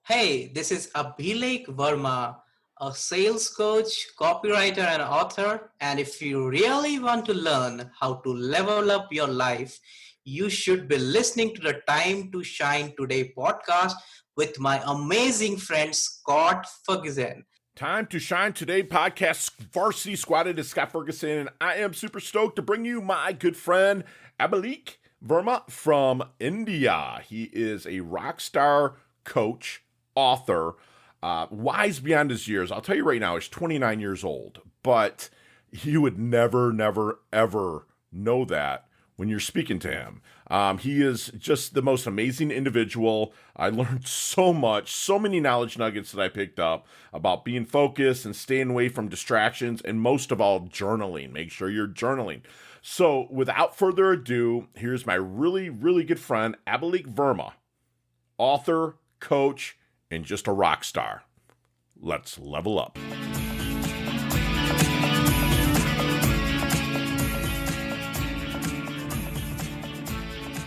Hey, this is Abhilekh Verma, a sales coach, copywriter, and author. And if you really want to learn how to level up your life, you should be listening to the Time to Shine Today podcast with my amazing friend Scott Ferguson. Time to Shine Today podcast varsity squad. It is Scott Ferguson, and I am super stoked to bring you my good friend Abhilekh Verma from India. He is a rock star coach, author, wise beyond his years. I'll tell you right now, he's 29 years old, but you would never, ever know that when you're speaking to him. He is just the most amazing individual. I learned so much, so many knowledge nuggets that I picked up about being focused and staying away from distractions, and most of all, journaling. Make sure you're journaling. So without further ado, here's my really good friend, Abhilekh Verma, author, coach, and just a rock star. Let's level up.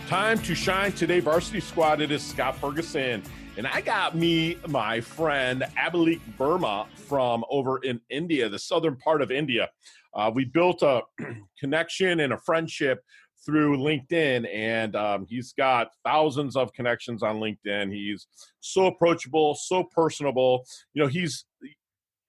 Time to Shine Today varsity squad. It is Scott Ferguson, and I got me my friend Abhilekh Verma from over in India, the southern part of India. We built a connection and a friendship through LinkedIn, and he's got thousands of connections on LinkedIn. He's so approachable, so personable. You know, he's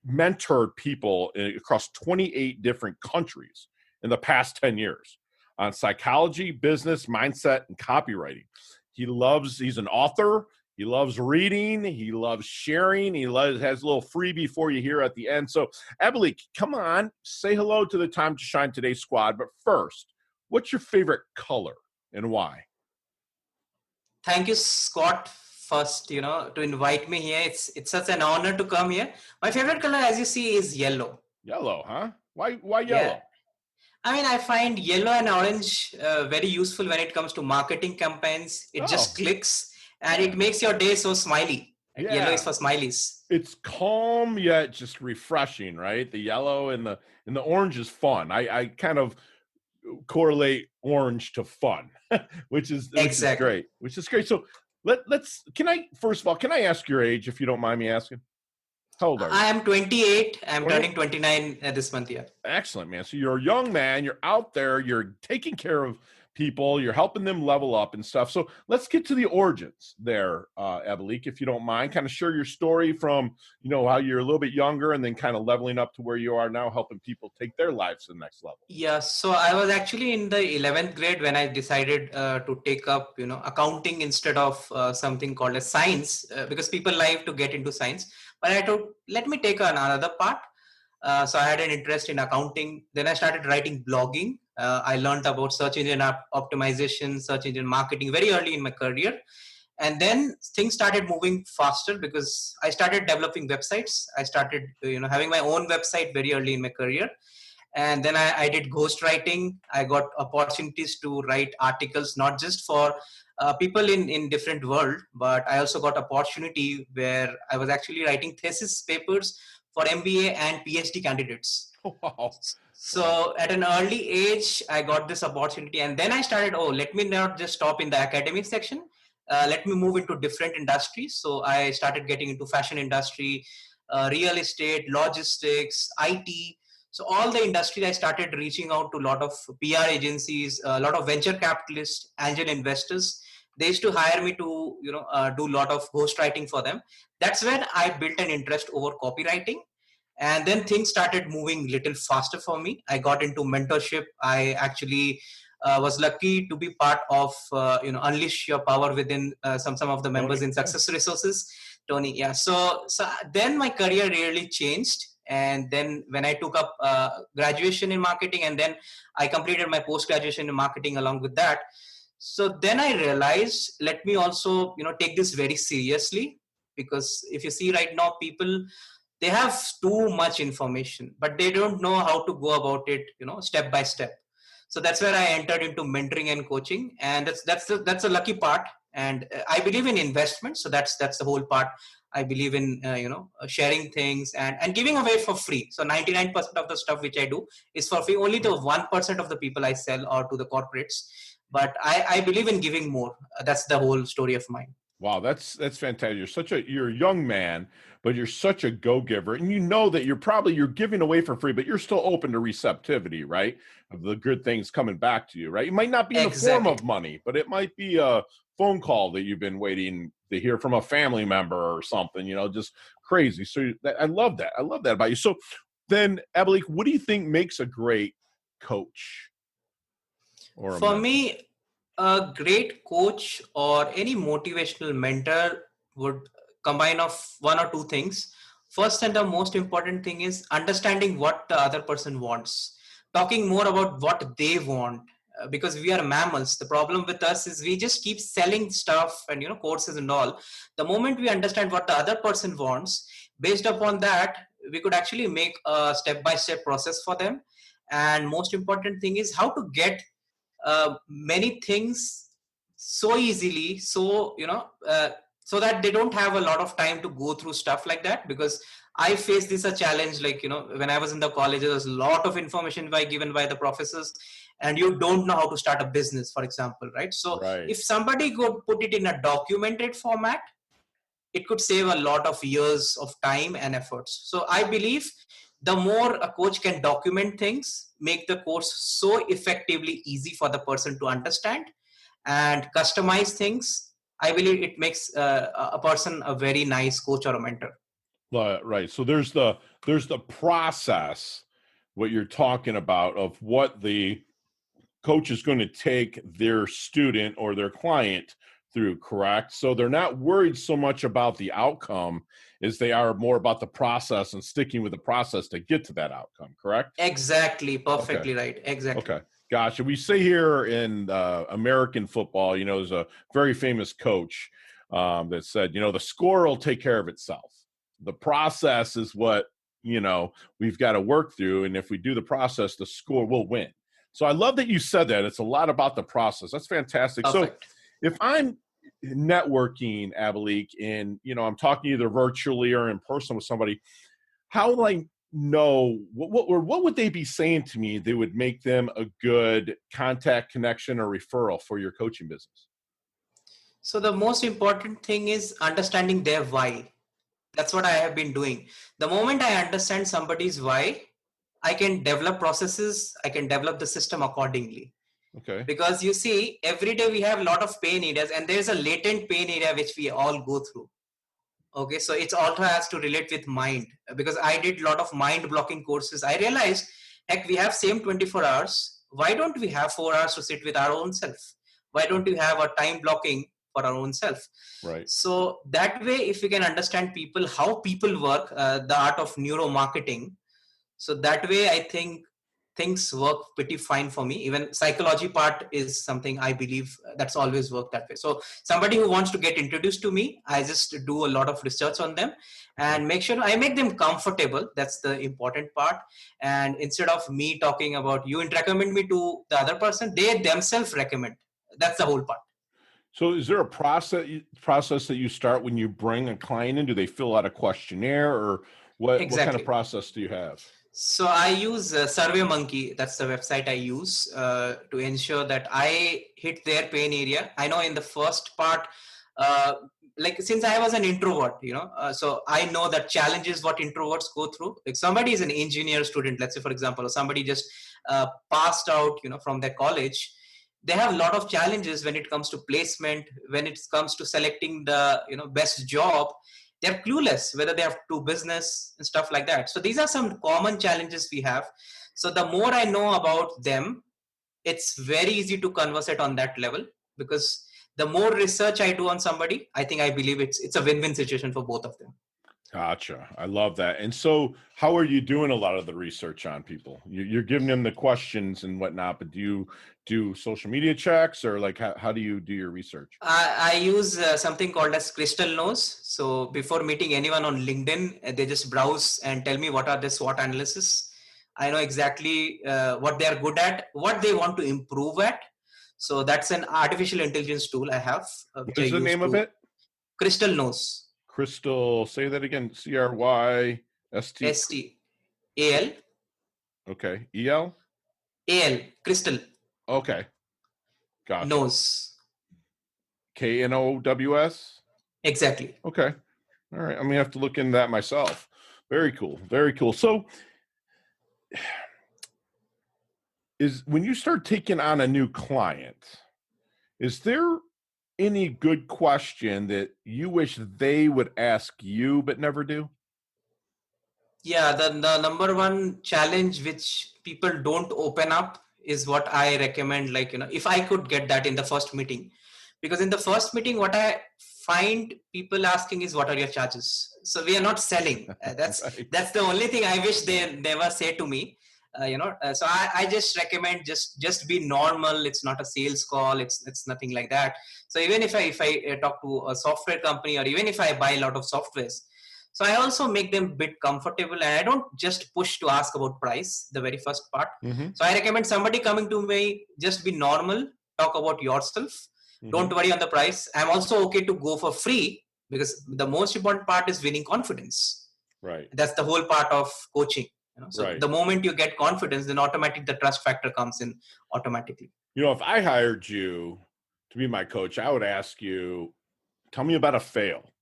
mentored people across 28 different countries in the past 10 years. On psychology, business, mindset, and copywriting. He's an author. He loves reading. He loves sharing. Has a little freebie for you here at the end. So, Abhilekh, come on, say hello to the Time to Shine Today squad. But first, what's your favorite color and why? Thank you, Scott, first, to invite me here. It's such an honor to come here. My favorite color, as you see, is yellow. Yellow, huh? Why yellow? Yeah. I mean, I find yellow and orange very useful when it comes to marketing campaigns. It just clicks and it makes your day so smiley. Yeah. Yellow is for smileys. It's calm yet just refreshing, right? The yellow and the orange is fun. I kind of correlate orange to fun, which is great. Which is great. So can I ask your age if you don't mind me asking? How old are you? I am 28. I'm turning 29 this month, yeah. Excellent, man. So you're a young man. You're out there. You're taking care of people. You're helping them level up and stuff. So let's get to the origins there, Abhilekh, if you don't mind. Kind of share your story from, how you're a little bit younger and then kind of leveling up to where you are now, helping people take their lives to the next level. Yeah. So I was actually in the 11th grade when I decided to take up, accounting instead of something called as science, because people like to get into science. But I thought, let me take another part. So I had an interest in accounting. Then I started writing blogging. I learned about search engine optimization, search engine marketing very early in my career. And then things started moving faster because I started developing websites. I started, having my own website very early in my career. And then I did ghostwriting. I got opportunities to write articles, not just for people in different world, but I also got opportunity where I was actually writing thesis papers for MBA and PhD candidates. Wow. So at an early age, I got this opportunity, and then I started, let me not just stop in the academic section. Let me move into different industries. So I started getting into fashion industry, real estate, logistics, IT. So all the industry, I started reaching out to a lot of PR agencies, a lot of venture capitalists, angel investors. They used to hire me to, do a lot of ghostwriting for them. That's when I built an interest over copywriting. And then things started moving a little faster for me. I got into mentorship. I actually was lucky to be part of, Unleash Your Power within some of the members in Success Resources. Tony, yeah. So then my career really changed. And then when I took up graduation in marketing, and then I completed my post-graduation in marketing along with that. So then I realized, let me also, take this very seriously, because if you see right now, people, they have too much information, but they don't know how to go about it, step by step. So that's where I entered into mentoring and coaching, and that's a lucky part. And I believe in investment, so that's the whole part. I believe in sharing things and giving away for free. So 99% of the stuff which I do is for free. Only the 1% of the people I sell or to the corporates. But I believe in giving more. That's the whole story of mine. Wow, that's fantastic. You're a young man, but you're such a go-giver. And you know that you're giving away for free, but you're still open to receptivity, right? Of the good things coming back to you, right? It might not be in the form Exactly. of money, but it might be a phone call that you've been waiting to hear from a family member or something, just crazy. So I love that. I love that about you. So then, Abhilekh, what do you think makes a great coach or a For mentor? me, a great coach or any motivational mentor would combine of one or two things. First and the most important thing is understanding what the other person wants, talking more about what they want. Because we are mammals, the problem with us is we just keep selling stuff and courses and all. The moment we understand what the other person wants, based upon that, we could actually make a step-by-step process for them. And most important thing is how to get many things so easily, so that they don't have a lot of time to go through stuff like that. Because I faced this a challenge, like when I was in the college, there was a lot of information given by the professors, and you don't know how to start a business, for example, right? So Right. if somebody could put it in a documented format, it could save a lot of years of time and efforts. So I believe the more a coach can document things, make the course so effectively easy for the person to understand and customize things, I believe it makes a person a very nice coach or a mentor. Right. So there's the process, what you're talking about, of what the coach is going to take their student or their client through, correct? So they're not worried so much about the outcome as they are more about the process and sticking with the process to get to that outcome, correct? Exactly, Okay. perfectly right, exactly. Okay. Gotcha. We say here in American football, there's a very famous coach that said, the score will take care of itself. The process is what, we've got to work through. And if we do the process, the score will win. So I love that you said that. It's a lot about the process. That's fantastic. So Perfect. if I'm networking, Abhilekh, and, I'm talking either virtually or in person with somebody, how will I know what would they be saying to me that would make them a good contact, connection, or referral for your coaching business? So the most important thing is understanding their why. That's what I have been doing. The moment I understand somebody's why, I can develop processes, I can develop the system accordingly. Okay. Because you see, every day we have a lot of pain areas, and there's a latent pain area which we all go through. Okay, so it also has to relate with mind, because I did a lot of mind blocking courses. I realized, heck, we have same 24 hours. Why don't we have 4 hours to sit with our own self? Why don't we have a time blocking for our own self? Right. So that way, if we can understand people, how people work, the art of neuromarketing, so that way I think things work pretty fine for me. Even psychology part is something I believe that's always worked that way. So somebody who wants to get introduced to me, I just do a lot of research on them Okay. and make sure I make them comfortable. That's the important part. And instead of me talking about you and recommend me to the other person, they themselves recommend. That's the whole part. So is there a process that you start when you bring a client in? Do they fill out a questionnaire, or what kind of Exactly. process do you have? So I use SurveyMonkey. That's the website I use to ensure that I hit their pain area. I know in the first part, uh, like since I was an introvert, so I know that challenges what introverts go through. Like somebody is an engineer student, let's say for example, or somebody just passed out, from their college. They have a lot of challenges when it comes to placement, when it comes to selecting the best job. They're clueless whether they have to do business and stuff like that. So these are some common challenges we have. So the more I know about them, it's very easy to conversate on that level, because the more research I do on somebody, I think I believe it's a win-win situation for both of them. Gotcha. I love that. And so, how are you doing a lot of the research on people? You're giving them the questions and whatnot, but do you do social media checks, or like how do you do your research? I use something called as Crystal Nose. So before meeting anyone on LinkedIn, they just browse and tell me what are the SWOT analysis. I know exactly what they are good at, what they want to improve at. So that's an artificial intelligence tool I have, What which I is the use name of to it? Crystal Nose. Crystal, say that again. CRYST. STAL. Okay. EL? Crystal Okay. Gotcha. Nose. KNOWS? Exactly. Okay. All right. I'm going to have to look into that myself. Very cool. Very cool. So is when you start taking on a new client, is there any good question that you wish they would ask you but never do? Yeah, the number one challenge which people don't open up is what I recommend. Like, if I could get that in the first meeting, because in the first meeting, what I find people asking is, what are your charges? So we are not selling. Right. That's the only thing I wish they never say to me. So I just recommend just be normal. It's not a sales call. It's nothing like that. So even if I talk to a software company, or even if I buy a lot of softwares, so I also make them a bit comfortable, and I don't just push to ask about price, the very first part. Mm-hmm. So I recommend somebody coming to me, just be normal, talk about yourself. Mm-hmm. Don't worry on the price. I'm also okay to go for free, because the most important part is winning confidence. Right. That's the whole part of coaching. So Right. the moment you get confidence, then automatically the trust factor comes in automatically. If I hired you to be my coach, I would ask you, tell me about a fail.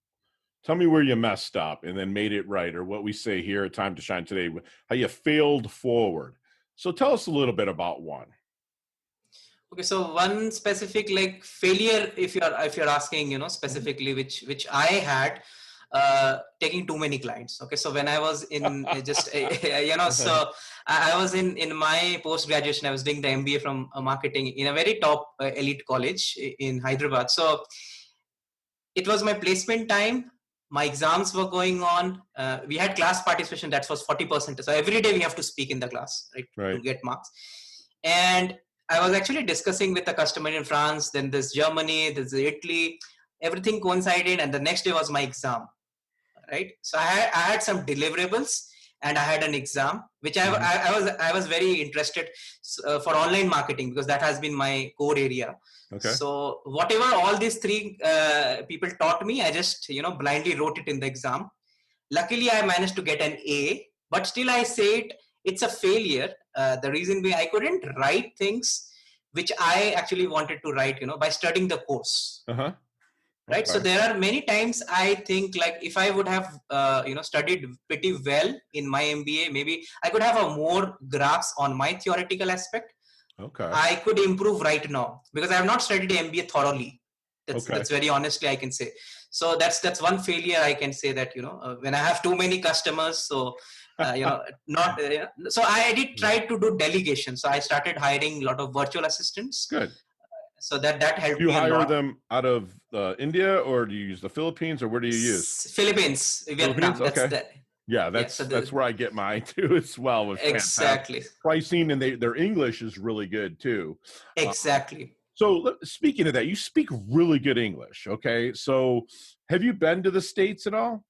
Tell me where you messed up and then made it right, or what we say here at Time to Shine today, how you failed forward. So tell us a little bit about one. Okay, so one specific like failure, if you're asking, specifically which I had, taking too many clients. Okay, so when I was in so I was in my post graduation, I was doing the MBA from marketing in a very top elite college in Hyderabad. So it was my placement time. My exams were going on. We had class participation that was 40%. So every day we have to speak in the class, right, to get marks. And I was actually discussing with a customer in France, then there's Germany, there's Italy, everything coincided. And the next day was my exam, right? So I had some deliverables, and I had an exam, which I was very interested for online marketing, because that has been my core area. Okay. So whatever all these three people taught me, I just blindly wrote it in the exam. Luckily, I managed to get an A, but still I say it's a failure. The reason being I couldn't write things which I actually wanted to write, by studying the course. Uh-huh. Right. So there are many times I think, like, if I would have studied pretty well in my MBA, maybe I could have a more grasp on my theoretical aspect. Okay. I could improve right now, because I have not studied MBA thoroughly. That's very honestly I can say. So that's one failure I can say, that when I have too many customers, so not so I did try to do delegation. So I started hiring a lot of virtual assistants. Good. So that helped Do you me a hire lot. them out of India, or do you use the Philippines, or where do you use? Philippines, Vietnam. Okay. That's where I get mine too as well. With exactly pricing, and their English is really good too. Exactly. So speaking of that, you speak really good English. Okay, so have you been to the States at all?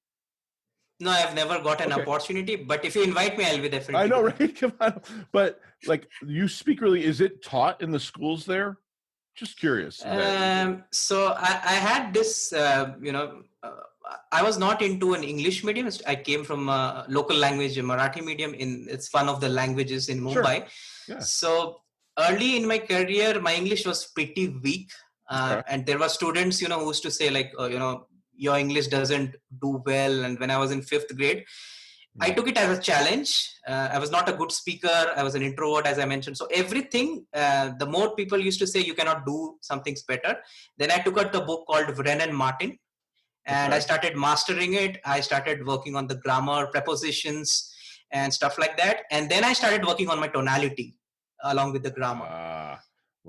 No, I've never got an opportunity, but if you invite me, I'll be definitely. I know, right? Come on. But like, you speak really, is it taught in the schools there? Just curious. So I had this, I was not into an English medium. I came from a local language, a Marathi medium. It's one of the languages in Mumbai. Sure. Yeah. So early in my career, my English was pretty weak. And there were students, who used to say, like, your English doesn't do well. And when I was in 5th grade, I took it as a challenge. I was not a good speaker. I was an introvert, as I mentioned. So everything, the more people used to say you cannot do some things better. Then I took out the book called Brennan Martin, and I started mastering it. I started working on the grammar, prepositions, and stuff like that. And then I started working on my tonality along with the grammar.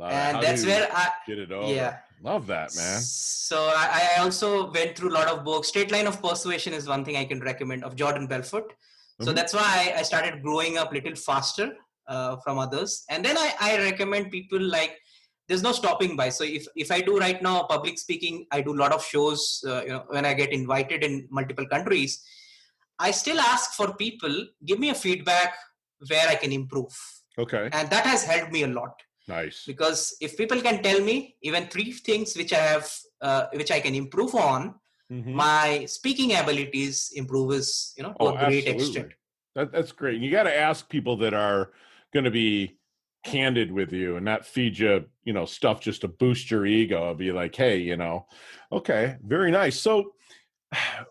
And that's where I get it over. Yeah. Love that, man. So I also went through a lot of books. Straight Line of Persuasion is one thing I can recommend, of Jordan Belfort. So that's why I started growing up a little faster from others. And then I recommend people, like, there's no stopping by. So if I do right now public speaking, I do a lot of shows, when I get invited in multiple countries, I still ask for people, give me a feedback where I can improve. Okay. And that has helped me a lot. Nice. Because if people can tell me even 3 things which I have, which I can improve on, my speaking abilities improve to a great extent. That's great. And you got to ask people that are going to be candid with you and not feed you, stuff just to boost your ego. I'll be like, hey, okay, very nice. So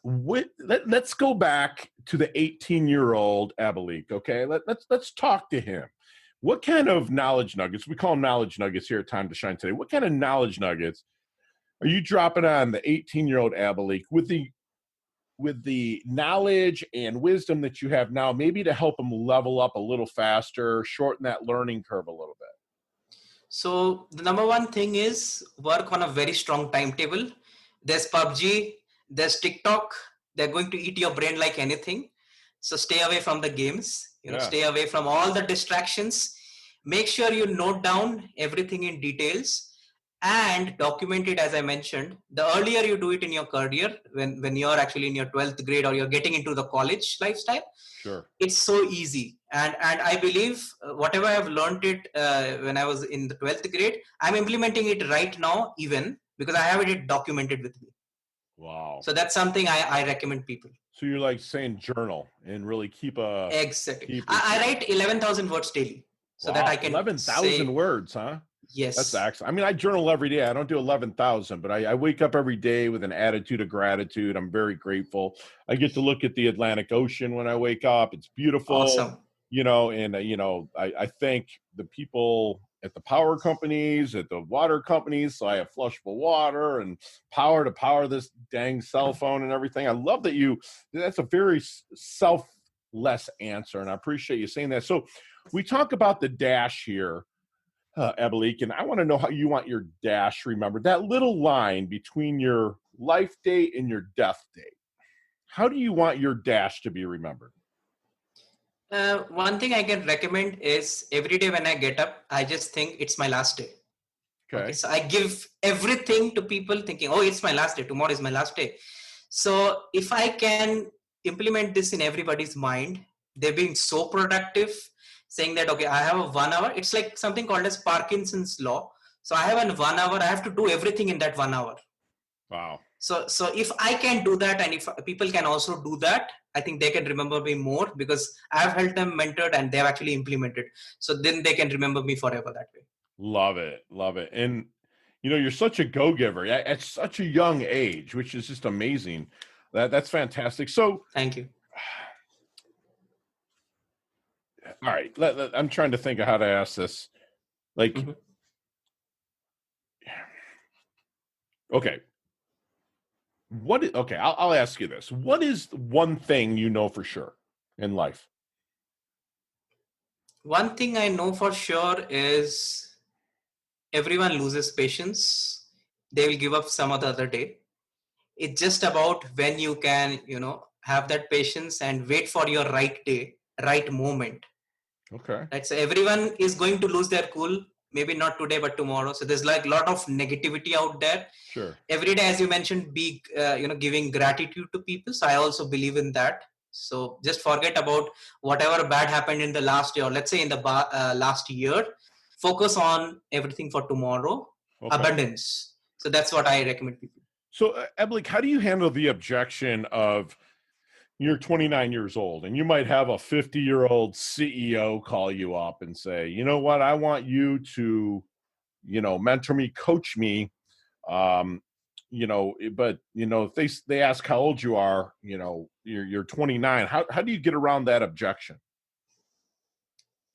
let's go back to the 18-year-old Abhilekh. Okay, let's talk to him. What kind of knowledge nuggets? We call them knowledge nuggets here at Time to Shine today. What kind of knowledge nuggets are you dropping on the 18-year-old Abhilekh with the knowledge and wisdom that you have now, maybe to help him level up a little faster, shorten that learning curve a little bit? So the number one thing is work on a very strong timetable. There's PUBG, there's TikTok. They're going to eat your brain like anything. So stay away from the games, stay away from all the distractions. Make sure you note down everything in details and document it. As I mentioned, the earlier you do it in your career, when you're actually in your 12th grade or you're getting into the college lifestyle, sure, it's so easy. And I believe whatever I've learned it when I was in the 12th grade, I'm implementing it right now, even because I have it documented with me. Wow. So that's something I recommend people. So you're like saying journal and really keep a... Exactly. I write 11,000 words daily so that I can 11,000 words, huh? Yes. That's excellent. I mean, I journal every day. I don't do 11,000, but I wake up every day with an attitude of gratitude. I'm very grateful. I get to look at the Atlantic Ocean when I wake up. It's beautiful. Awesome. I thank the people at the power companies, at the water companies. So I have flushable water and power to power this dang cell phone and everything. I love that that's a very selfless answer. And I appreciate you saying that. So we talk about the dash here, Abhilekh, and I want to know how you want your dash remembered. That little line between your life date and your death date. How do you want your dash to be remembered? One thing I can recommend is every day when I get up, I just think it's my last day. Okay. So I give everything to people thinking, oh, it's my last day. Tomorrow is my last day. So if I can implement this in everybody's mind, they're being so productive, saying that, okay, I have a 1 hour. It's like something called as Parkinson's law. So I have 1 hour. I have to do everything in that 1 hour. Wow. So if I can do that, and if people can also do that, I think they can remember me more, because I've helped them, mentored, and they've actually implemented. So then they can remember me forever that way. Love it. Love it. And, you're such a go-giver at such a young age, which is just amazing. That's fantastic. So thank you. All right. I'm trying to think of how to ask this. Like, okay. I'll ask you this. What is one thing you know for sure in life? One thing I know for sure is everyone loses patience. They will give up some other day. It's just about when you can, have that patience and wait for your right day, right moment. Okay. Right. So everyone is going to lose their cool. Maybe not today, but tomorrow. So there's like a lot of negativity out there. Sure. Every day, as you mentioned, be giving gratitude to people. So I also believe in that. So just forget about whatever bad happened in the last year, or let's say in the last year. Focus on everything for tomorrow. Okay. Abundance. So that's what I recommend people. So Abhilekh, how do you handle the objection of you're 29 years old and you might have a 50-year-old CEO call you up and say, you know what, I want you to, mentor me, coach me. But if they ask how old you are, you're 29. How do you get around that objection?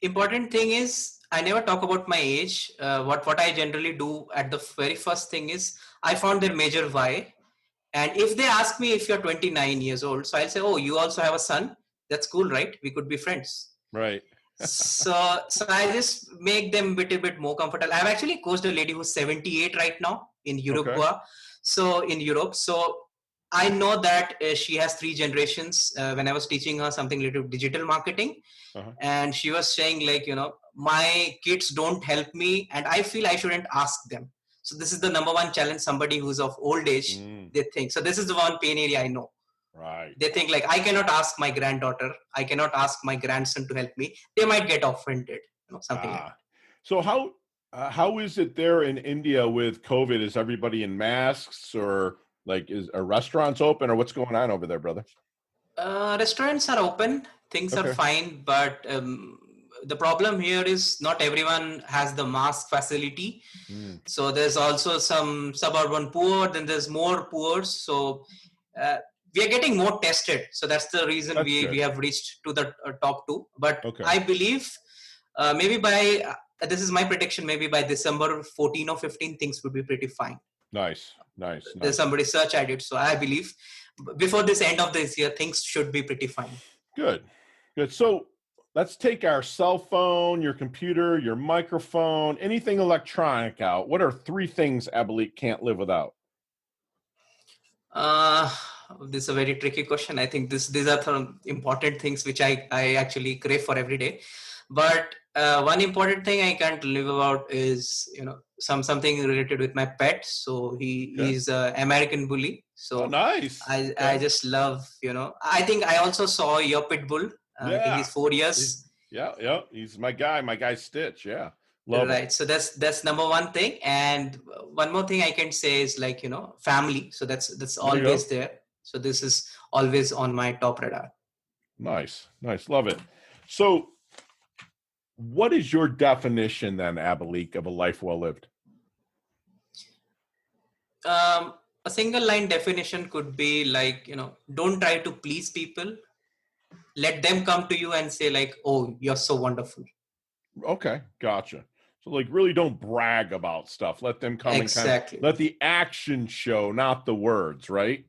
Important thing is I never talk about my age. What I generally do at the very first thing is I found their major why. And if they ask me if you're 29 years old, so I'll say, oh, you also have a son. That's cool, right? We could be friends. Right. so I just make them a little bit more comfortable. I've actually coached a lady who's 78 right now in Uruguay. Okay. So in Europe. So I know that she has 3 generations. When I was teaching her something related to digital marketing, and she was saying like, my kids don't help me and I feel I shouldn't ask them. So this is the number one challenge. Somebody who's of old age, they think. So this is the one pain area I know. Right. They think like, I cannot ask my granddaughter. I cannot ask my grandson to help me. They might get offended, something like that. So how is it there in India with COVID? Is everybody in masks, or like are restaurants open, or what's going on over there, brother? Restaurants are open. Things are fine, but the problem here is not everyone has the mask facility. So there's also some suburban poor, then there's more poor. So we are getting more tested. So that's the reason we have reached to the top two. But I believe maybe by, this is my prediction, maybe by December 14 or 15, things would be pretty fine. Nice. There's some research I did. So I believe before this end of this year, things should be pretty fine. Good. So let's take our cell phone, your computer, your microphone, anything electronic out. What are 3 things Abhilekh can't live without? This is a very tricky question. I think these are some important things which I actually crave for every day. But one important thing I can't live without is, something related with my pet. So he's an American bully. So nice. I just love, I think I also saw your pit bull. I think he's 4 years. Yeah. He's my guy Stitch. Yeah. Love right. it. So that's number one thing. And one more thing I can say is family. So that's always there. So this is always on my top radar. Nice. Love it. So what is your definition then, Abhilekh, of a life well lived? A single line definition could be don't try to please people. Let them come to you and say oh, you're so wonderful. Okay. Gotcha. So really don't brag about stuff. Let them come and let the action show, not the words, right?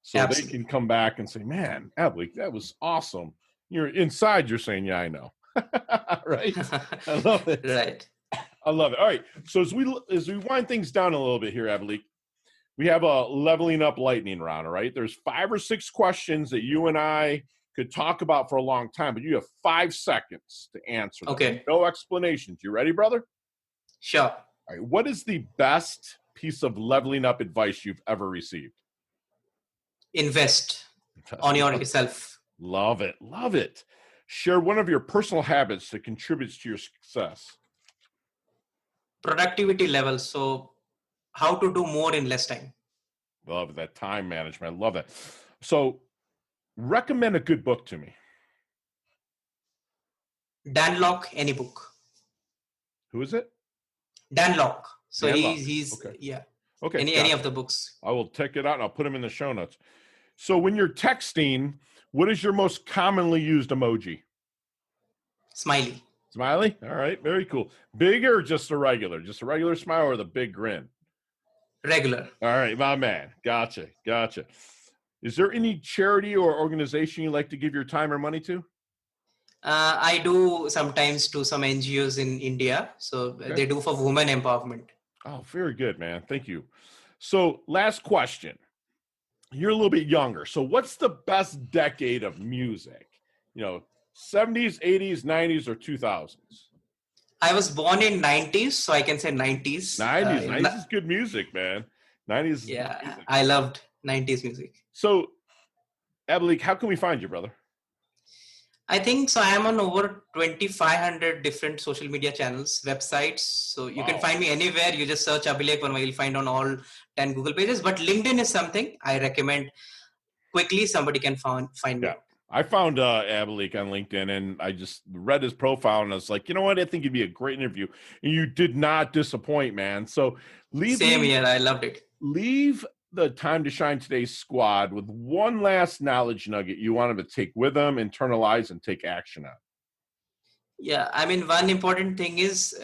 So Absolutely. They can come back and say, man, Abhilekh, that was awesome. You're inside, you're saying, yeah, I know. Right? I love it. Right. I love it. All right. So as we wind things down a little bit here, Abhilekh, we have a leveling up lightning round, all right? There's 5 or 6 questions that you and I could talk about for a long time, but you have 5 seconds to answer them. Okay. No explanations. You ready, brother? Sure. All right. What is the best piece of leveling up advice you've ever received? Invest on yourself. Love it. Share one of your personal habits that contributes to your success. Productivity levels. So how to do more in less time. Love that time management. I love it. So recommend a good book to me. Dan Lok, any book. Who is it? Dan Lok. So Dan he's okay. Yeah. Okay. Any of the books. I will check it out and I'll put them in the show notes. So when you're texting, what is your most commonly used emoji? Smiley. Smiley? All right. Very cool. Big or just a regular? Just a regular smile or the big grin? Regular. All right, my man. Gotcha. Is there any charity or organization you like to give your time or money to? I do sometimes to some NGOs in India. So they do for women empowerment. Oh, very good, man. Thank you. So last question. You're a little bit younger. So what's the best decade of music? 70s, 80s, 90s, or 2000s? I was born in 90s, so I can say 90s. 90s is good music, man. 90s. Yeah, music. I loved 90s music. So, Abhilekh, how can we find you, brother? I think so. I am on over 2,500 different social media channels, websites. So you can find me anywhere. You just search Abhilekh Verma. You'll find on all 10 Google pages. But LinkedIn is something I recommend quickly. Somebody can find me. I found Abhilekh on LinkedIn, and I just read his profile, and I was like, you know what? I think it'd be a great interview. And you did not disappoint, man. So Same here. I loved it. Leave the Time to Shine Today's squad with one last knowledge nugget you want them to take with them, internalize, and take action on. Yeah, I mean, one important thing is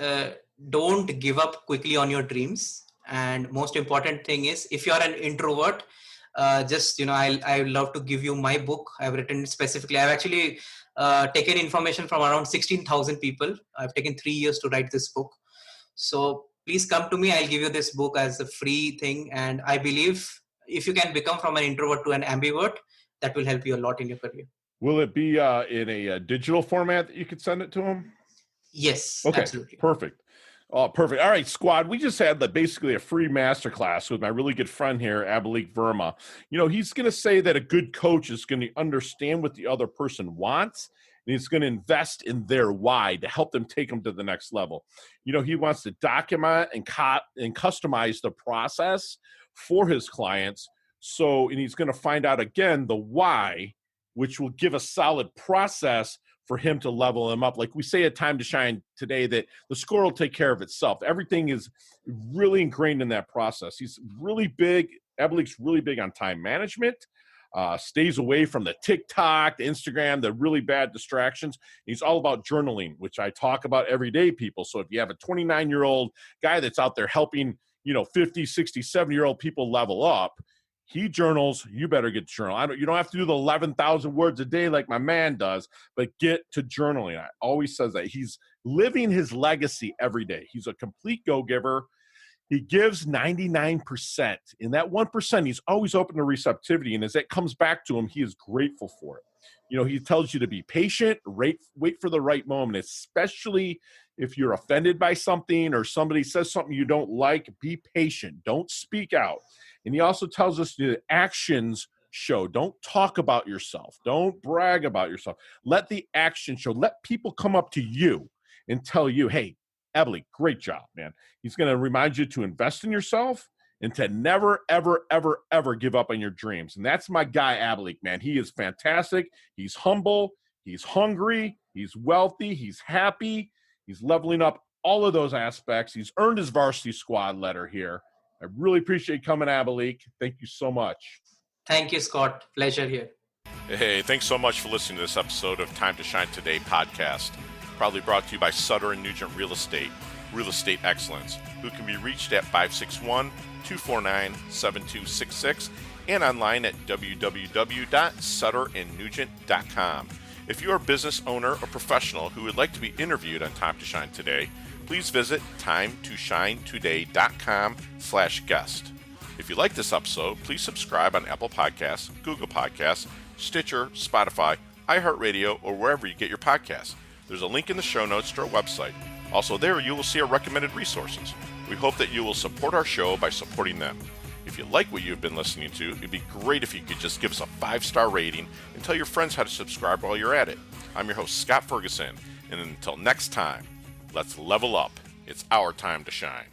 don't give up quickly on your dreams. And most important thing is, if you're an introvert, I love to give you my book. I've written specifically. I've actually taken information from around 16,000 people. I've taken 3 years to write this book. So please come to me. I'll give you this book as a free thing. And I believe if you can become from an introvert to an ambivert, that will help you a lot in your career. Will it be in a digital format that you could send it to them? Yes, okay, absolutely. Perfect. Oh, perfect. All right, squad. We just had basically a free masterclass with my really good friend here, Abhilekh Verma. He's going to say that a good coach is going to understand what the other person wants, and he's going to invest in their why to help them take them to the next level. He wants to document and customize the process for his clients. And he's going to find out, again, the why, which will give a solid process for him to level him up. Like we say at Time to Shine today, that the score will take care of itself. Everything is really ingrained in that process. He's really big. Abhilekh's really big on time management. Stays away from the TikTok, the Instagram, the really bad distractions. He's all about journaling, which I talk about every day, people. So if you have a 29-year-old guy that's out there helping, 50, 60, 70-year-old people level up, he journals, you better get to journal. You don't have to do the 11,000 words a day like my man does, but get to journaling. I always says that. He's living his legacy every day. He's a complete go-giver. He gives 99%. In that 1%, he's always open to receptivity. And as that comes back to him, he is grateful for it. He tells you to be patient, wait for the right moment, especially if you're offended by something or somebody says something you don't like. Be patient. Don't speak out. And he also tells us the actions show. Don't talk about yourself. Don't brag about yourself. Let the action show. Let people come up to you and tell you, hey, Abhilekh, great job, man. He's going to remind you to invest in yourself and to never, ever, ever, ever give up on your dreams. And that's my guy, Abhilekh, man. He is fantastic. He's humble. He's hungry. He's wealthy. He's happy. He's leveling up all of those aspects. He's earned his varsity squad letter here. I really appreciate you coming, Abhilekh. Thank you so much. Thank you, Scott. Pleasure here. Hey, thanks so much for listening to this episode of Time to Shine Today podcast. Proudly brought to you by Sutter & Nugent Real Estate Excellence, who can be reached at 561-249-7266 and online at www.sutterandnugent.com. If you're a business owner or professional who would like to be interviewed on Time to Shine Today, please visit timetoshinetoday.com/guest. If you like this episode, please subscribe on Apple Podcasts, Google Podcasts, Stitcher, Spotify, iHeartRadio, or wherever you get your podcasts. There's a link in the show notes to our website. Also there, you will see our recommended resources. We hope that you will support our show by supporting them. If you like what you've been listening to, it'd be great if you could just give us a 5-star rating and tell your friends how to subscribe while you're at it. I'm your host, Scott Ferguson, and until next time, let's level up. It's our time to shine.